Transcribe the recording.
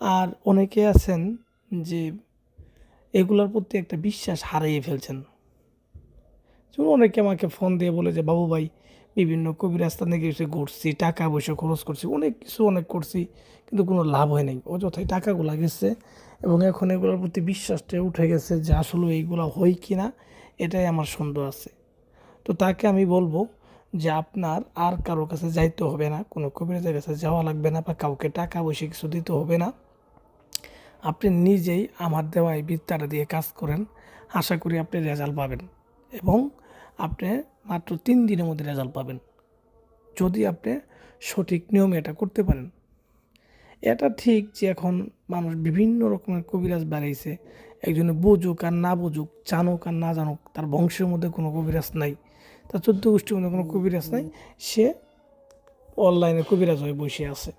আর অনেকে আছেন যে এগুলোর প্রতি একটা বিশ্বাস হারিয়ে ফেলছেন। যেমন অনেকে আমাকে ফোন দিয়ে বলে যে বাবু ভাই বিভিন্ন কবিরাস্তানে গিয়ে ঘুরছি, টাকা পয়সা খরচ করছি, অনেক কিছু অনেক করছি, কিন্তু কোনো লাভ হয় নাই, অযথাই টাকাগুলা গেছে। এবং এখন এগুলোর প্রতি বিশ্বাসটা উঠে গেছে যে আসলে এইগুলো হয় কি না, এটাই আমার সন্দেহ আছে। তো তাকে আমি বলবো যে আপনার আর কারো কাছে যাইতে হবে না, কোনো কবিরাজের কাছে যাওয়া লাগবে না, বা কাউকে টাকা পয়সা কিছু দিতে হবে না। আপনি নিজেই আমার দেওয়া এই বিদ্যাটা দিয়ে কাজ করেন, আশা করি আপনি রেজাল্ট পাবেন। এবং আপনি মাত্র 3 দিনের মধ্যে রেজাল্ট পাবেন, যদি আপনি সঠিক নিয়মে এটা করতে পারেন। এটা ঠিক যে এখন মানুষ বিভিন্ন রকমের কবিরাজ বাড়াইছে, একজনে বুঝুক আর না বুঝুক, জানুক আর না জানুক, তার বংশের মধ্যে কোনো কবিরাজ নাই, তার 14 গোষ্ঠীর মধ্যে কোনো কবিরাজ নাই, সে অনলাইনে কবিরাজ হয়ে বসে আছে।